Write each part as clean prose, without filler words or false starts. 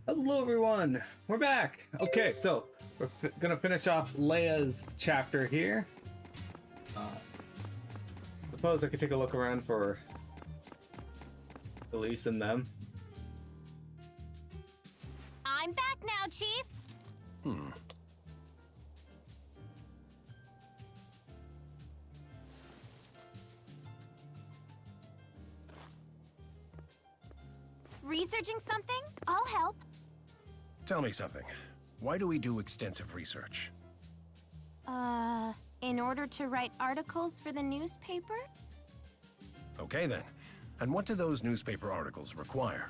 Hello everyone, we're back. Okay, so we're gonna finish off Leia's chapter here. Suppose I could take a look around for Elise and them. I'm back now, Chief. Researching something? I'll help. Tell me something. Why do we do extensive research? In order to write articles for the newspaper? Okay then. And what do those newspaper articles require?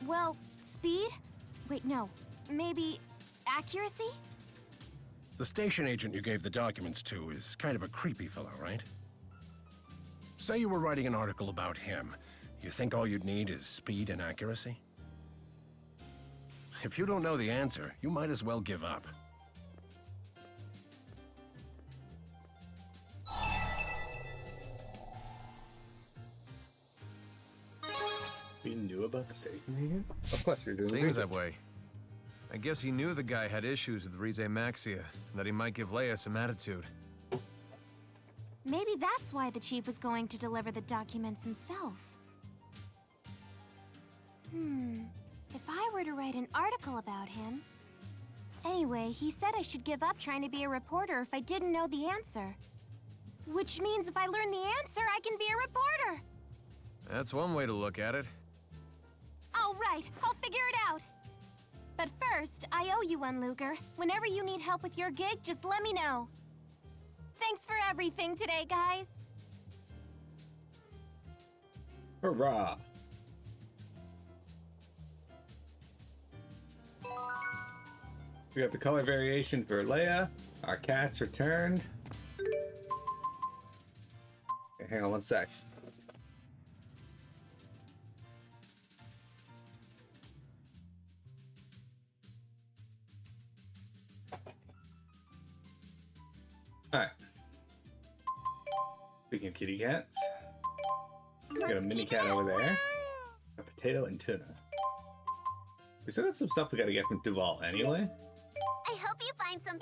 Well, speed? Wait, no. Maybe accuracy? The station agent you gave the documents to is kind of a creepy fellow, right? Say you were writing an article about him. You think all you'd need is speed and accuracy? If you don't know the answer, you might as well give up. You knew about the station agent? Of course you're doing Seems research. that way. I guess he knew the guy had issues with Rieze Maxia, and that he might give Leia some attitude. Maybe that's why the Chief was going to deliver the documents himself. If I were to write an article about him... Anyway, he said I should give up trying to be a reporter if I didn't know the answer. Which means if I learn the answer, I can be a reporter! That's one way to look at it. All right, I'll figure it out. But first, I owe you one, Luger. Whenever you need help with your gig, just let me know. Thanks for everything today, guys. Hurrah! We got the color variation for Leia. Our cat's returned. Okay, hang on one sec. Alright. Speaking of kitty cats, we got a mini cat over there. A potato and tuna. We still got some stuff we gotta get from Duval anyway. I hope you find some...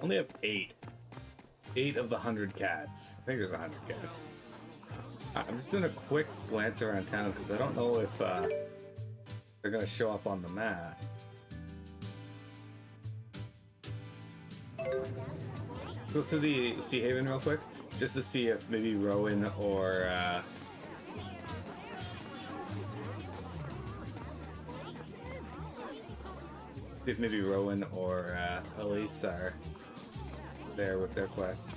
Only have 8. 8 of the 100 cats. I think there's 100 cats. I'm just doing a quick glance around town because I don't know if they're gonna show up on the map. Let's go to the Sea Haven real quick, just to see if maybe Rowan or Elise are there with their quest.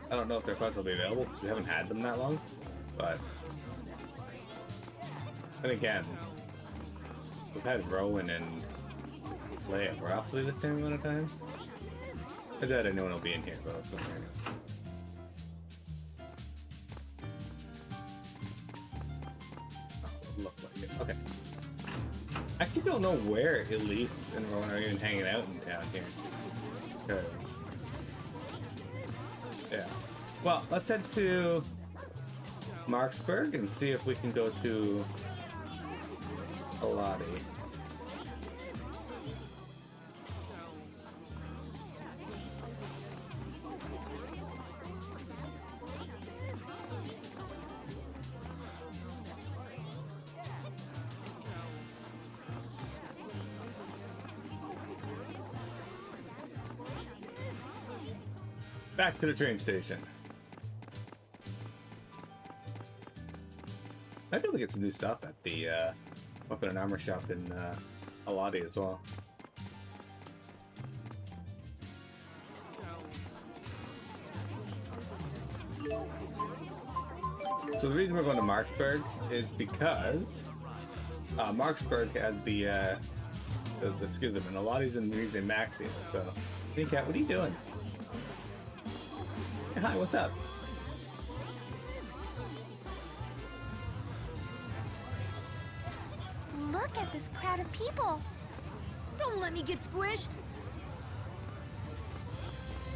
I don't know if their quests will be available because we haven't had them that long, but then again, we've had Rowan and Leia roughly the same amount of time. I doubt anyone will be in here, but let's go here. Oh, look like it. Okay. I actually don't know where Elise and Rowan are even hanging out in town here. Because... yeah. Well, let's head to Marksburg and see if we can go to Aladi. Back to the train station. Might be able to get some new stuff at the weapon and armor shop in Aladi as well. So the reason we're going to Marksburg is because Marksburg had the schism, and Aladi's in Rieze Maxia. So, hey cat, what are you doing? Hey, hi, what's up? Look at this crowd of people. Don't let me get squished.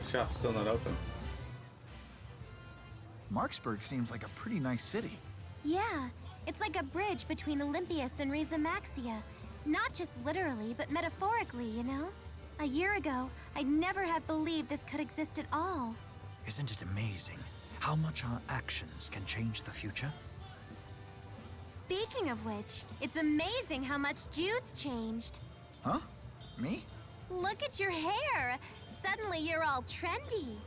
The shop's still not open. Marksburg seems like a pretty nice city. Yeah, It's like a bridge between Olympias and Rieze Maxia. Not just literally, but metaphorically, you know? A year ago, I'd never have believed this could exist at all. Isn't it amazing how much our actions can change the future? Speaking of which, it's amazing how much Jude's changed. Huh? Me? Look at your hair! Suddenly you're all trendy.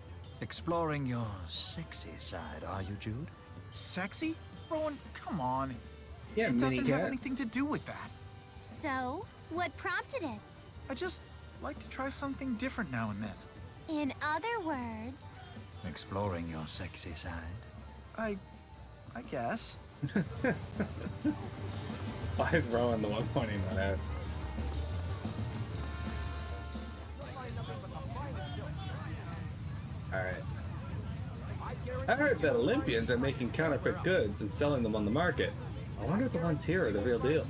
Exploring your sexy side, are you, Jude? Sexy? Rowan, come on. Yeah, It doesn't mini have cat. anything to do with that. So, what prompted it? I just like to try something different now and then. In other words... Exploring your sexy side? I guess. Why is Rowan the one pointing that out? Alright. I heard that Olympians are making counterfeit goods and selling them on the market. I wonder if the ones here are the real deal.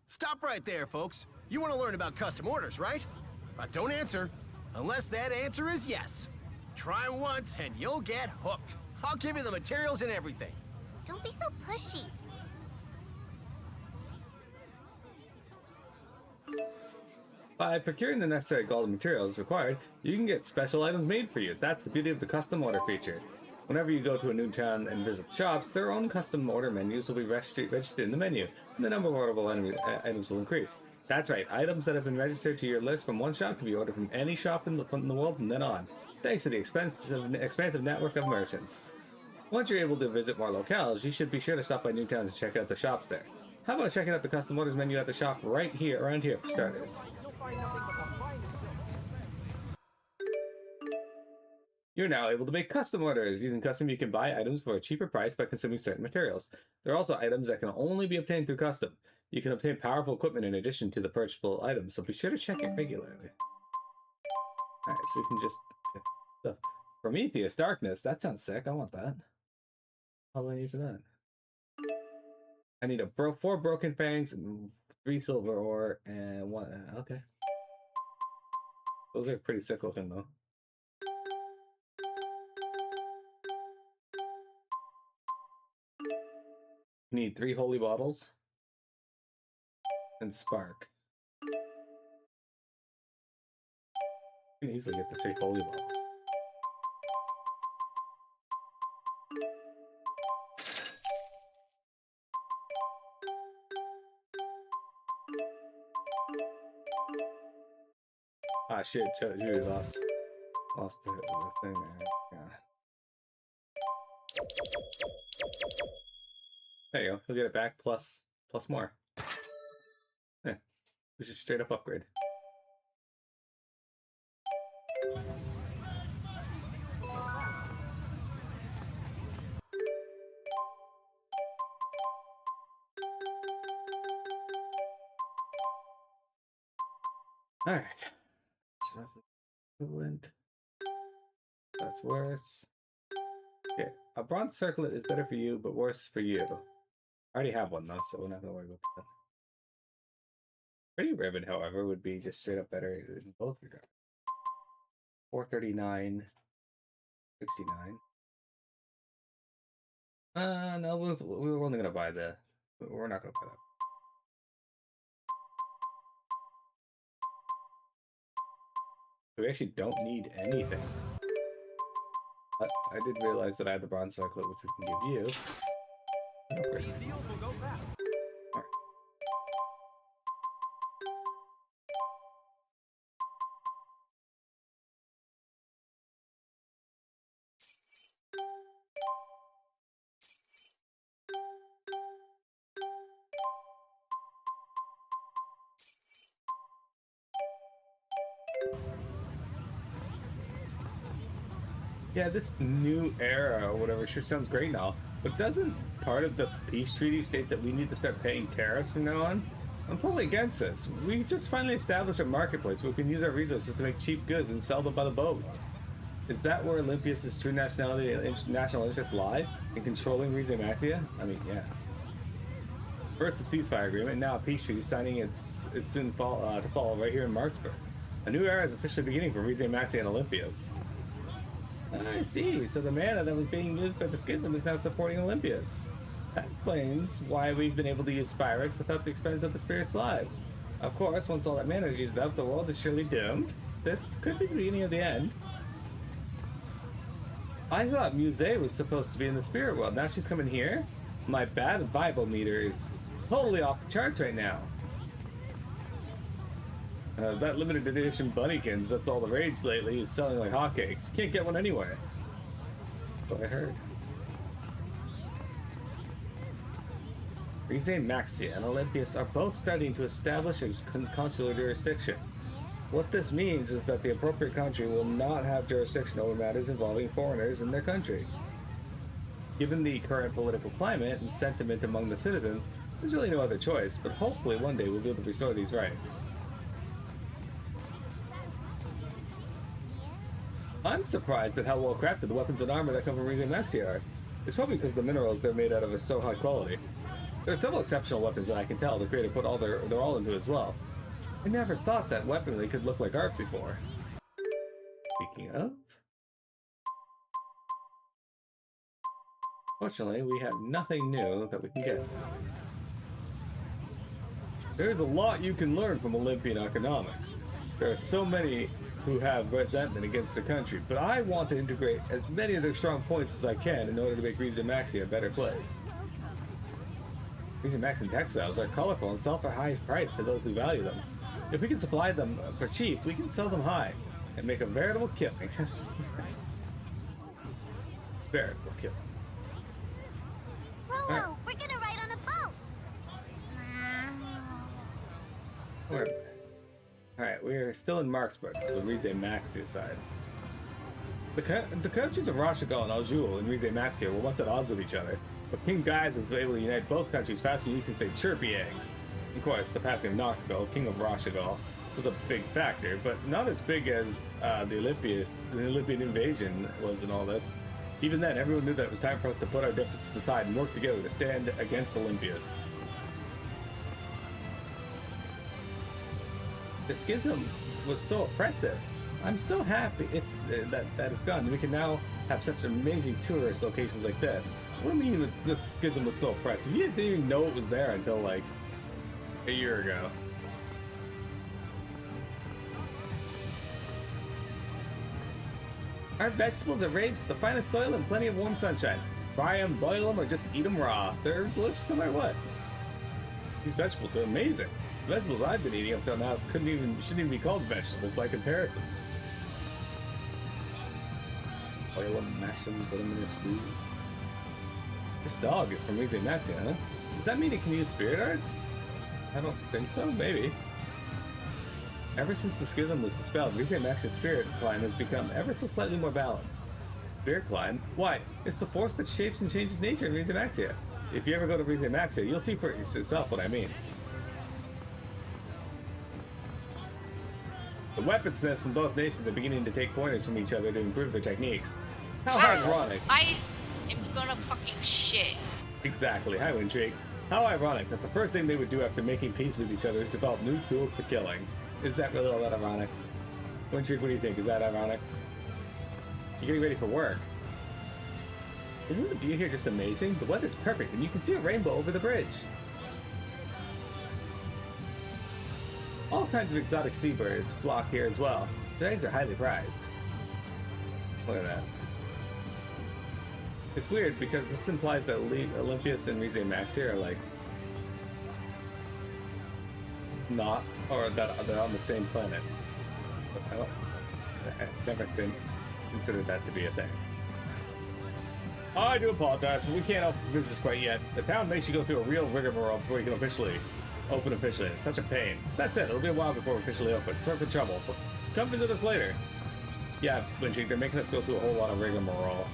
Stop right there, folks. You want to learn about custom orders, right? Don't answer, unless that answer is yes. Try 'em once and you'll get hooked. I'll give you the materials and everything. Don't be so pushy. By procuring the necessary gold materials required, you can get special items made for you. That's the beauty of the custom order feature. Whenever you go to a new town and visit the shops, their own custom order menus will be registered in the menu, and the number of orderable items will increase. That's right, items that have been registered to your list from one shop can be ordered from any shop in the world from then on, thanks to the expansive network of merchants. Once you're able to visit more locales, you should be sure to stop by new towns and check out the shops there. How about checking out the custom orders menu at the shop right here, around here, for starters? You're now able to make custom orders. Using custom, you can buy items for a cheaper price by consuming certain materials. There are also items that can only be obtained through custom. You can obtain powerful equipment in addition to the purchasable items, so be sure to check it regularly. Alright, so you can just get stuff. Prometheus Darkness, that sounds sick. I want that. How do I need for that? I need 4 broken fangs and 3 silver ore and 1. Okay. Those are pretty sick looking though. Need 3 holy bottles and spark. You can easily get the 3 holy bottles. Ah shit, Judy lost the thing there. Yeah. There you go. He'll get it back plus more. Yeah, we should straight up upgrade. All right. It's roughly equivalent. That's worse. Okay, a bronze circlet is better for you, but worse for you. I already have one though, so we're not gonna worry about that. Pretty ribbon, however, would be just straight up better in both regards. 439, 69. No, we're only gonna buy the. We're not gonna buy that. We actually don't need anything. But I did realize that I had the bronze circlet, which we can give you. Okay. Alright. Yeah, this new era or whatever sure sounds great now, but doesn't part of the peace treaty state that we need to start paying tariffs from now on? I'm totally against this. We just finally established a marketplace where we can use our resources to make cheap goods and sell them by the boat. Is that where Olympias' true nationality and national interests lie? In controlling Rieze Maxia? I mean, yeah. First the ceasefire agreement, now a peace treaty signing it's soon to fall right here in Marksburg. A new era is officially beginning for Rieze Maxia and Olympias. I see. So the mana that was being used by the Schism is now supporting Olympias. That explains why we've been able to use Spyrex without the expense of the spirits' lives. Of course, once all that mana is used up, the world is surely doomed. This could be the beginning of the end. I thought Muse was supposed to be in the spirit world. Now she's coming here? My bad Bible meter is totally off the charts right now. That limited edition Bunnykins, that's all the rage lately, is selling like hotcakes. You can't get one anywhere. What I heard. Rieze Maxia and Olympias are both starting to establish a consular jurisdiction. What this means is that the appropriate country will not have jurisdiction over matters involving foreigners in their country. Given the current political climate and sentiment among the citizens, there's really no other choice, but hopefully one day we'll be able to restore these rights. I'm surprised at how well crafted the weapons and armor that come from Rieze Maxia are. It's probably because the minerals they're made out of are so high quality. There's several exceptional weapons that I can tell the creator put all their all into as well. I never thought that weaponry could look like art before. Speaking of... Fortunately, we have nothing new that we can get. There's a lot you can learn from Olympian economics. There are so many who have resentment against the country, but I want to integrate as many of their strong points as I can in order to make Rieze Maxia a better place. Rieze Maxia textiles are colorful and sell for high price to those who value them. If we can supply them for cheap, we can sell them high and make a veritable killing. Veritable killing. Rolo, we're gonna ride on a boat! Alright, we're still in Marksburg, the Rieze Maxia side. The countries of Rashagal and Aljul and Rieze Maxia were once at odds with each other, but King Gaius was able to unite both countries faster than you can say chirpy eggs. Of course, the passing of Noctigal, King of Rashagal, was a big factor, but not as big as the Olympian invasion was in all this. Even then, everyone knew that it was time for us to put our differences aside and work together to stand against Olympias. The schism was so oppressive. I'm so happy that it's gone. We can now have such amazing tourist locations like this. What do you mean the schism was so oppressive? You guys didn't even know it was there until like a year ago. Our vegetables are raised with the finest soil and plenty of warm sunshine. Fry them, boil them, or just eat them raw. They're delicious no matter what. These vegetables are amazing. The vegetables I've been eating up till now shouldn't even be called vegetables by comparison. Boil them, mash them, put them in a stew. This dog is from Rieze Maxia, huh? Does that mean it can use spirit arts? I don't think so, maybe. Ever since the schism was dispelled, Rieze Maxia's spirit climb has become ever so slightly more balanced. Spirit climb? Why? It's the force that shapes and changes nature in Rieze Maxia. If you ever go to Rieze Maxia, you'll see for yourself what I mean. The weaponsmiths from both nations are beginning to take pointers from each other to improve their techniques. How ironic. I am gonna fucking shit. Exactly, how intrigue. How ironic that the first thing they would do after making peace with each other is develop new tools for killing. Is that really all that ironic? Intrigue, what do you think? Is that ironic? You're getting ready for work. Isn't the view here just amazing? The weather's perfect and you can see a rainbow over the bridge. All kinds of exotic seabirds flock here as well. Their eggs are highly prized. Look at that. It's weird because this implies that Olympias and Rieze Maxia are like not, or that they're on the same planet. But I've never been considered that to be a thing. I do apologize, but we can't open business quite yet. The town makes you go through a real rigmarole before you can open officially. It's such a pain. That's it. It'll be a while before we officially open. Sorry for trouble, but come visit us later. Yeah, Winchik, they're making us go through a whole lot of rigmarole.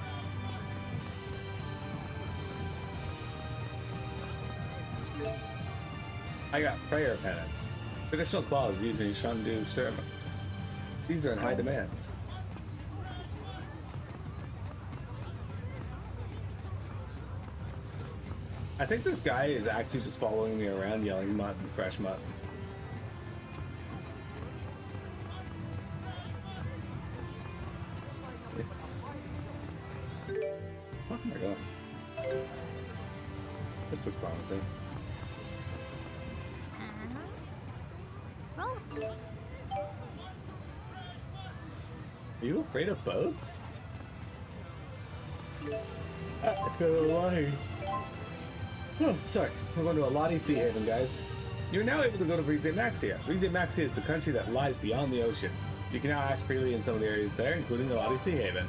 I got prayer pennants. Traditional claws used in Shandu ceremony. These are in high demands. I think this guy is actually just following me around yelling mutton, fresh mutton. Oh my god. This looks promising. Roll. Are you afraid of boats? It's got a Lottie. Oh, sorry. We're going to a Lottie Sea Haven, guys. You're now able to go to Rieze Maxia. Rieze Maxia is the country that lies beyond the ocean. You can now act freely in some of the areas there, including the Lottie Sea Haven.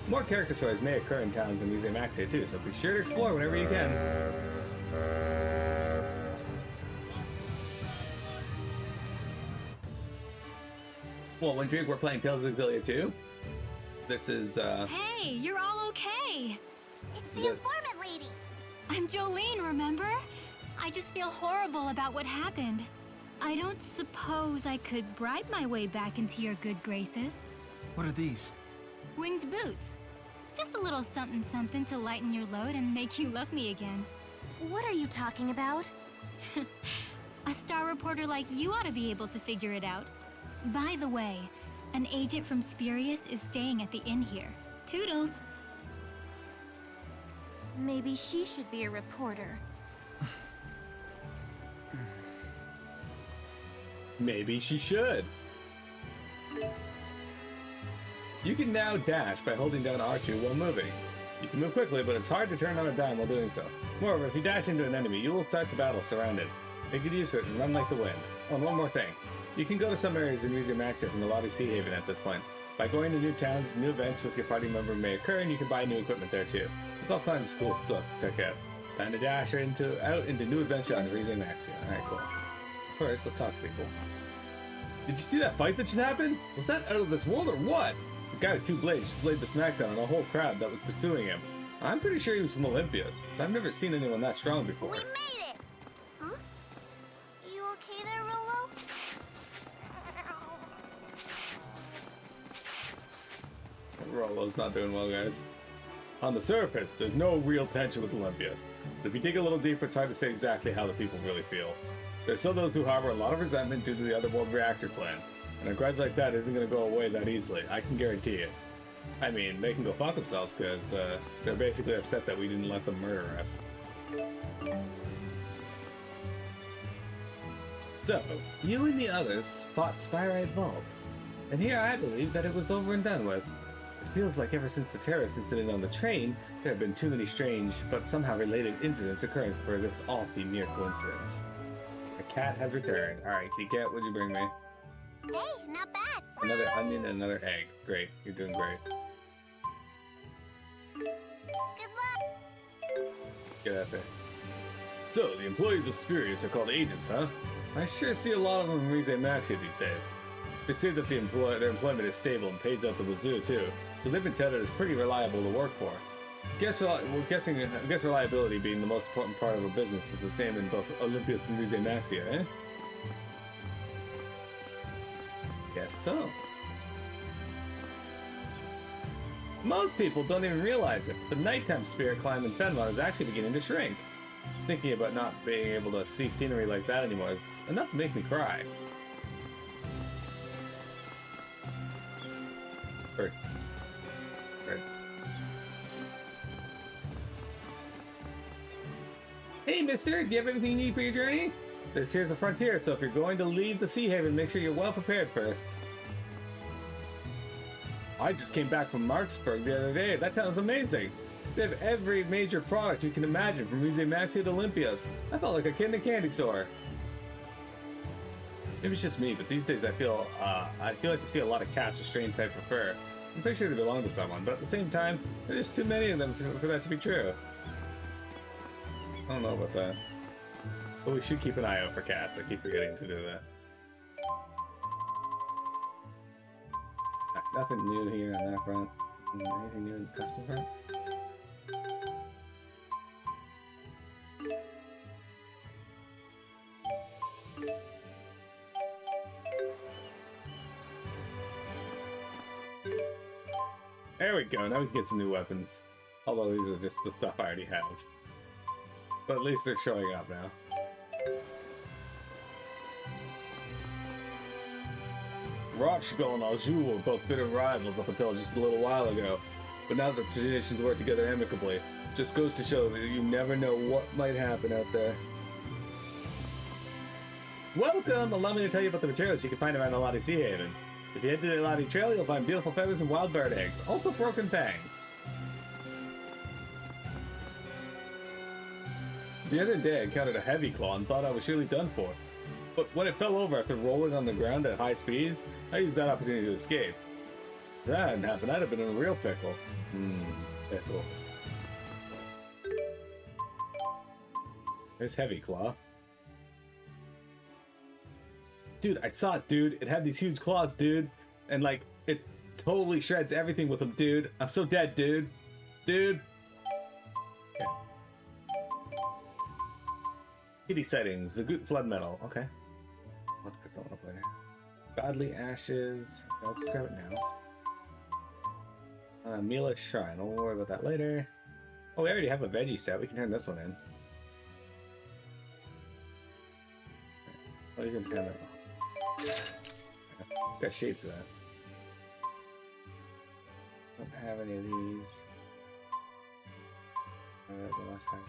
More character stories may occur in towns in Rieze Maxia too, so be sure to explore whenever you can. Well, one drink, we're playing Tales of Xillia 2. This is, Hey, you're all okay. It's the informant lady. I'm Jolene, remember? I just feel horrible about what happened. I don't suppose I could bribe my way back into your good graces. What are these? Winged boots. Just a little something to lighten your load and make you love me again. What are you talking about? A star reporter like you ought to be able to figure it out. By the way, an agent from Spurious is staying at the inn here. Toodles! Maybe she should be a reporter. maybe she should. You can now dash by holding down R2 while moving. You can move quickly, but it's hard to turn on a dime while doing so. Moreover, if you dash into an enemy, you will start the battle surrounded. Make good use of it and run like the wind. Oh, and one more thing. You can go to some areas in Rieze Maxia from the Lottie Sea Haven at this point. By going to new towns, new events with your party member may occur, and you can buy new equipment there too. There's all kinds of cool stuff to check out. Time to dash out into new adventure on Rieze Maxia. Alright, cool. First, let's talk to people. Did you see that fight that just happened? Was that out of this world or what? The guy with two blades just laid the smackdown on a whole crowd that was pursuing him. I'm pretty sure he was from Olympias, but I've never seen anyone that strong before. We made it! Huh? You okay there, Rolo? Rolo's not doing well, guys. On the surface, there's no real tension with Olympias, but if you dig a little deeper, it's hard to say exactly how the people really feel. There's still those who harbor a lot of resentment due to the Otherworld reactor plan, and a grudge like that isn't going to go away that easily, I can guarantee it. I mean, they can go fuck themselves because they're basically upset that we didn't let them murder us. So, you and the others fought Spyrite Vault, and here I believe that it was over and done with. It feels like ever since the terrorist incident on the train, there have been too many strange, but somehow related incidents occurring for this all to be mere coincidence. The cat has returned. Alright, kitty cat, what'd you bring me? Hey, not bad. Another onion and another egg. Great, you're doing great. Good luck. Get out there. So, the employees of Spurious are called agents, huh? I sure see a lot of them in Rieze Maxia these days. They say that their employment is stable and pays out the wazoo, too, so they've been touted as pretty reliable to work for. Guess reliability being the most important part of a business is the same in both Olympias and Rieze Maxia, eh? Guess so. Most people don't even realize it. The nighttime spirit climb in Fenmont is actually beginning to shrink. Just thinking about not being able to see scenery like that anymore is enough to make me cry. Bird. Hey, mister, do you have everything you need for your journey? This here's the frontier, so if you're going to leave the Sea Haven, make sure you're well prepared first. I just came back from Marksburg the other day. That sounds amazing. They have every major product you can imagine, from Rieze Maxia to Olympias. I felt like a kid in a candy store. Maybe it's just me, but these days I feel like I see a lot of cats with strange type of fur. I'm pretty sure they belong to someone, but at the same time, there's too many of them for that to be true. I don't know about that. But we should keep an eye out for cats. I keep forgetting to do that. Nothing new here on that front. Anything new in the custom front? There we go, now we can get some new weapons. Although these are just the stuff I already have. But at least they're showing up now. Rotchko and Aljul were both bitter rivals up until just a little while ago. but now the traditions work together amicably. Just goes to show that you never know what might happen out there. Welcome! Allow me to tell you about the materials you can find around Eladi Sea Haven. If you head to the Eladi Trail, you'll find beautiful feathers and wild bird eggs, also broken fangs. The other day, I encountered a heavy claw and thought I was surely done for. But when it fell over after rolling on the ground at high speeds, I used that opportunity to escape. If that hadn't happened, I'd have been in a real pickle. Pickles. There's Heavy Claw. Dude, I saw it, dude. It had these huge claws, dude. And, like, it totally shreds everything with them, dude. I'm so dead, dude. Dude. Okay. Kitty settings. The Goot Flood Metal. Okay. I'll have to pick that one up later. Godly Ashes. I'll just grab it now. Mila Shrine. We'll worry about that later. Oh, we already have a veggie set. We can turn this one in. Oh, he's gonna turn it. Got shade for that. Don't have any of these. The last time.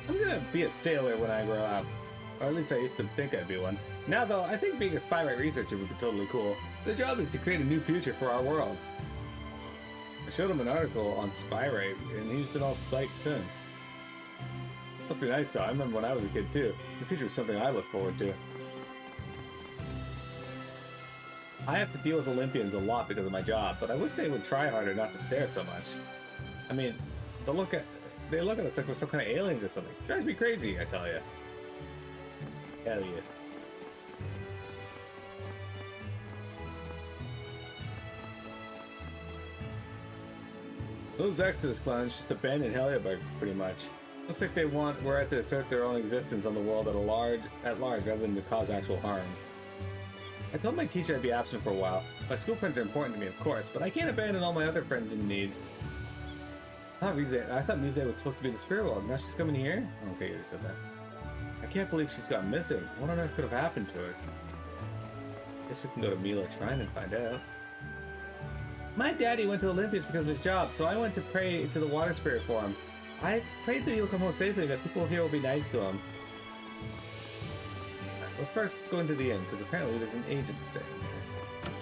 I'm gonna be a sailor when I grow up. Or at least I used to think I'd be one. Now though, I think being a spy-right researcher would be totally cool. The job is to create a new future for our world. I showed him an article on spy-right, and he's been all psyched since. Must be nice though, I remember when I was a kid too. The future is something I look forward to. I have to deal with Olympians a lot because of my job, but I wish they would try harder not to stare so much. I mean, they look at us like we're some kind of aliens or something. It drives me crazy, I tell you. Hell yeah. Those Exodus clones just abandoned Helliaberg, pretty much. Looks like they were out to assert their own existence on the world at large rather than to cause actual harm. I told my teacher I'd be absent for a while. My school friends are important to me, of course, but I can't abandon all my other friends in need. I thought Rieze was supposed to be the spirit world. Now she's coming here? Oh, okay, you just said that. I can't believe she's gone missing. What on earth could have happened to her? Guess we can go to Mila Shrine and find out. My daddy went to Olympus because of his job, so I went to pray to the water spirit for him. I prayed that he'll come home safely, that people here will be nice to him. Well, first, let's go into the inn, because apparently there's an agent staying here.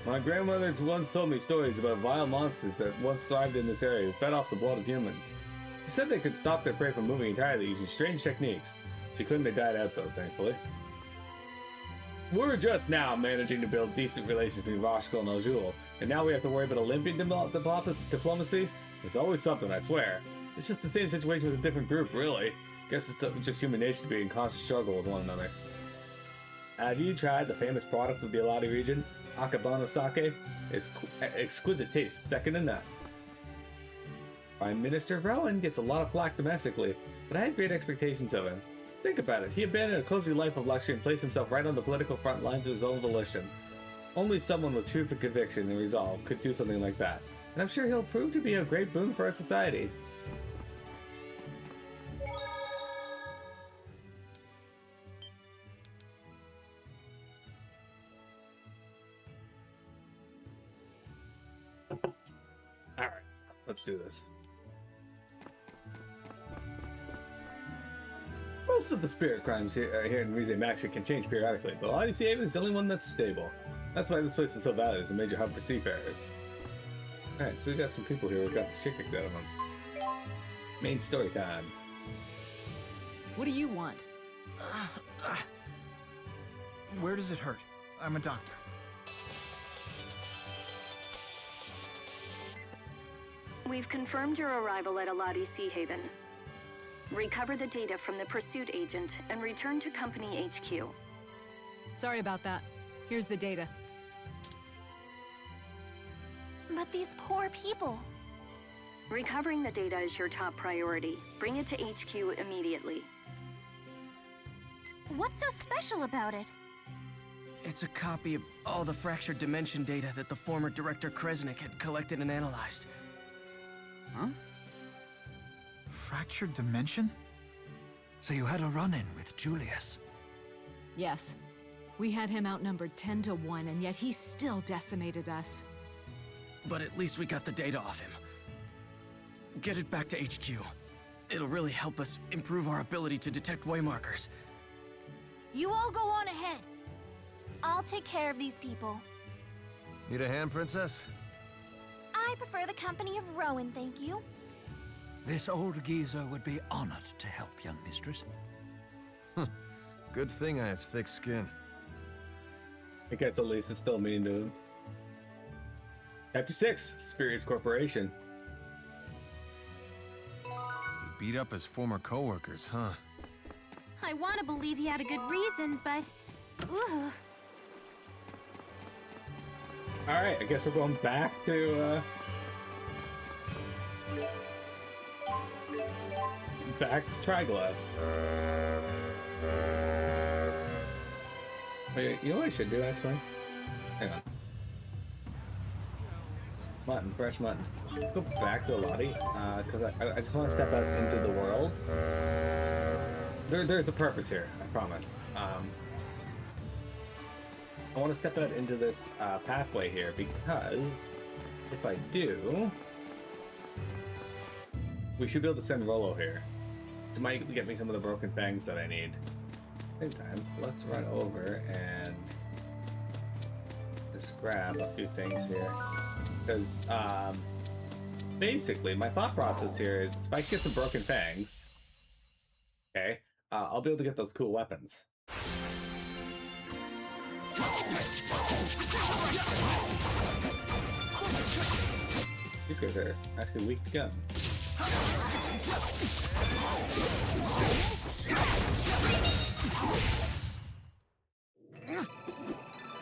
My grandmother once told me stories about vile monsters that once thrived in this area, who fed off the blood of humans. She said they could stop their prey from moving entirely using strange techniques. She claimed they died out though, thankfully. We're just now managing to build decent relations between Voshkal and Aljul, and now we have to worry about Olympian diplomacy? It's always something, I swear. It's just the same situation with a different group, really. Guess it's just human nature to be in constant struggle with one another. Have you tried the famous product of the Eladi region? Akabano sake? It's exquisite taste, second to none. Prime Minister Rowan gets a lot of flack domestically, but I had great expectations of him. Think about it, he abandoned a cozy life of luxury and placed himself right on the political front lines of his own volition. Only someone with truth and conviction and resolve could do something like that, and I'm sure he'll prove to be a great boon for our society. Alright, let's do this. Most of the spirit crimes here in Rieze Maxia can change periodically, but Eladi Sea Haven is the only one that's stable. That's why this place is so valued as a major hub for seafarers. Alright, so we got some people here who got the shit kicked out of them. Main story time. What do you want? Where does it hurt? I'm a doctor. We've confirmed your arrival at Eladi Sea Haven. Recover the data from the pursuit agent and return to Company HQ. Sorry about that. Here's the data. But these poor people. Recovering the data is your top priority. Bring it to HQ immediately. What's so special about it? It's a copy of all the fractured dimension data that the former Director Kresnik had collected and analyzed. Huh? Fractured dimension? So you had a run-in with Julius? Yes. We had him outnumbered 10 to 1, and yet he still decimated us. But at least we got the data off him. Get it back to HQ. It'll really help us improve our ability to detect waymarkers. You all go on ahead. I'll take care of these people. Need a hand, Princess? I prefer the company of Rowan, thank you. This old geezer would be honored to help, young mistress. Good thing I have thick skin. I guess at least it's still mean to him. Chapter 6, Spurious Corporation. He beat up his former co-workers, huh? I want to believe he had a good reason, but... Ugh. Alright, I guess we're going back to, back to Triglav. Wait, you know what I should do, actually? Hang on. Mutton, fresh mutton. Let's go back to Eladi, because I just want to step out into the world. There's a purpose here, I promise. I want to step out into this pathway here, because if I do, we should be able to send Rollo here. It might get me some of the broken fangs that I need. Same time, let's run over and just grab a few things here. Because, basically, my thought process here is if I get some broken fangs, okay, I'll be able to get those cool weapons. These guys are actually weak to gun.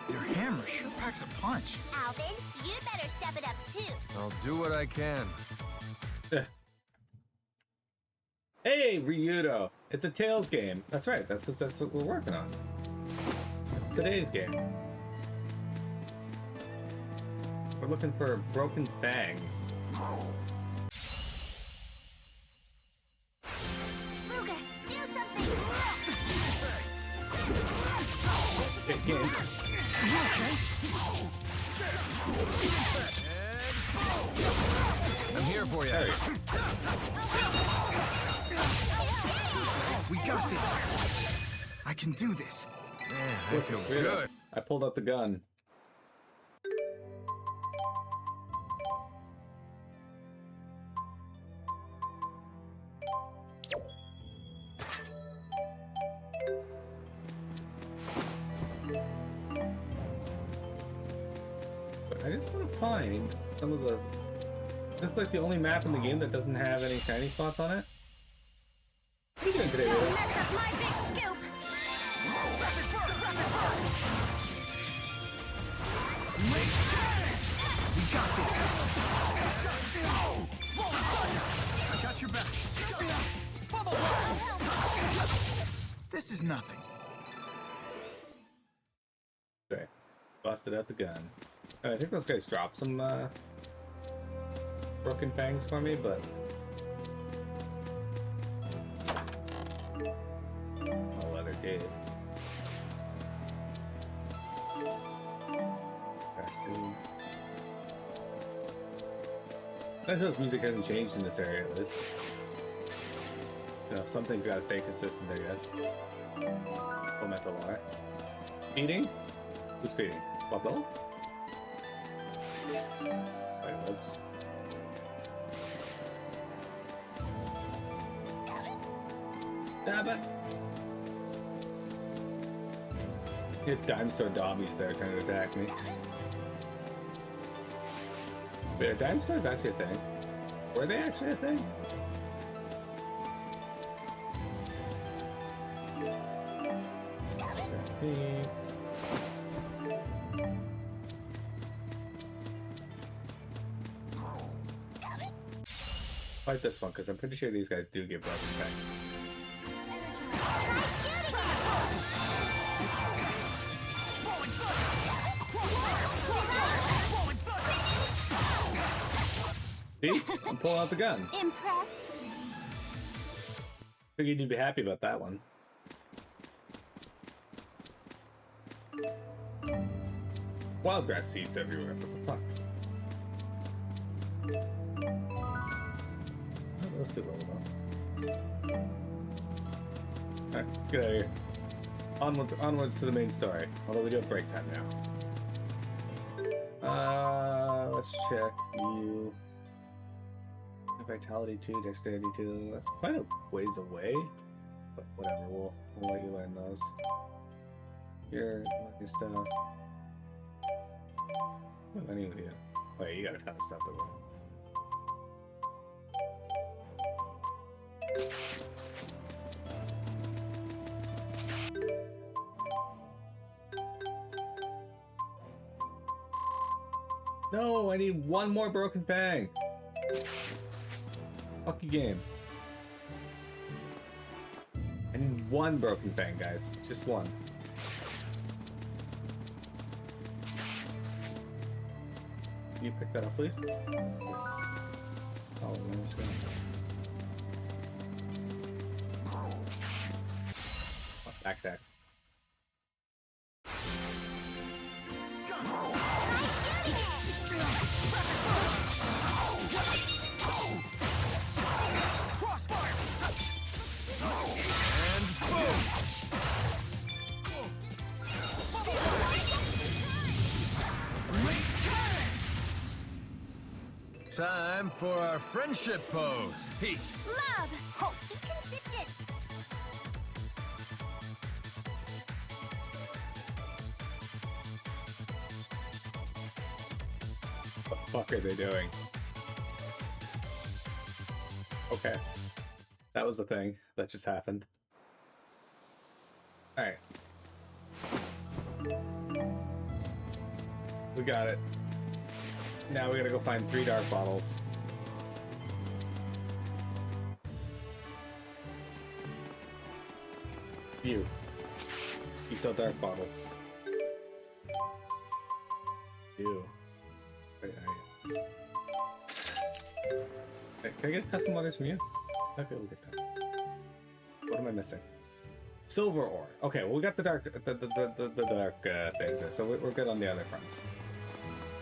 Your hammer sure packs a punch. Alvin, you better step it up too. I'll do what I can. Hey, Ryudo! It's a Tails game. That's right, that's what we're working on. It's today's game. We're looking for broken fangs. Luger, do something! I'm here for you. We got this. I can do this. Man, I feel good. I pulled out the gun. I just want to find some of the... This is like the only map in the game that doesn't have any shiny spots on it. What are you doing today, Don't Ryudo? mess up my big scoop! We got this. I got your back. This is nothing. Okay. Busted out the gun. I think those guys dropped some broken fangs for me, but I'll let her get it. I suppose music hasn't changed in this area, at least. You know, something's gotta stay consistent, I guess. Elemental water. Feeding? Who's feeding? Bubble? Wait, whoops. Damn it! You had dinosaur dobbies there trying to attack me. Wait, are dinosaurs actually a thing? Were they actually a thing? Let's see. Fight this one, because I'm pretty sure these guys do give broken fangs. Try shooting See? I'm pulling out the gun. Impressed? Figured you'd be happy about that one. Wildgrass seeds everywhere. What the fuck? Oh, those two rolled up. Alright, let's get out of here. Onwards to the main story. Although we do have break time now. Let's check you. Vitality 2, Dexterity 2. That's quite a ways away. But whatever, we'll let you learn those. Here, lucky stuff. What learning with you? Wait, you got a ton of stuff to learn. No, I need one more broken fang. Fuck you, game. I need one broken fang, guys. Just one. Can you pick that up, please? Oh, I'm just gonna... Oh, back that. Time for our friendship pose. Peace. Love! Hope, be consistent! What the fuck are they doing? Okay. That was the thing that just happened. Alright. We got it. Now we gotta go find 3 dark bottles. You sell dark bottles. You. Wait, can I get custom letters from you? Okay, we'll get custom. What am I missing? Silver ore. Okay, well we got the dark, the dark things there, so we're good on the other fronts.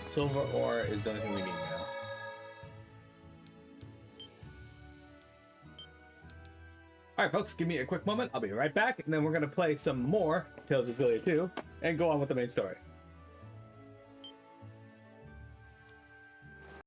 Silver ore is the only thing we need now. Alright folks, give me a quick moment. I'll be right back, and then we're going to play some more Tales of Xillia 2 and go on with the main story.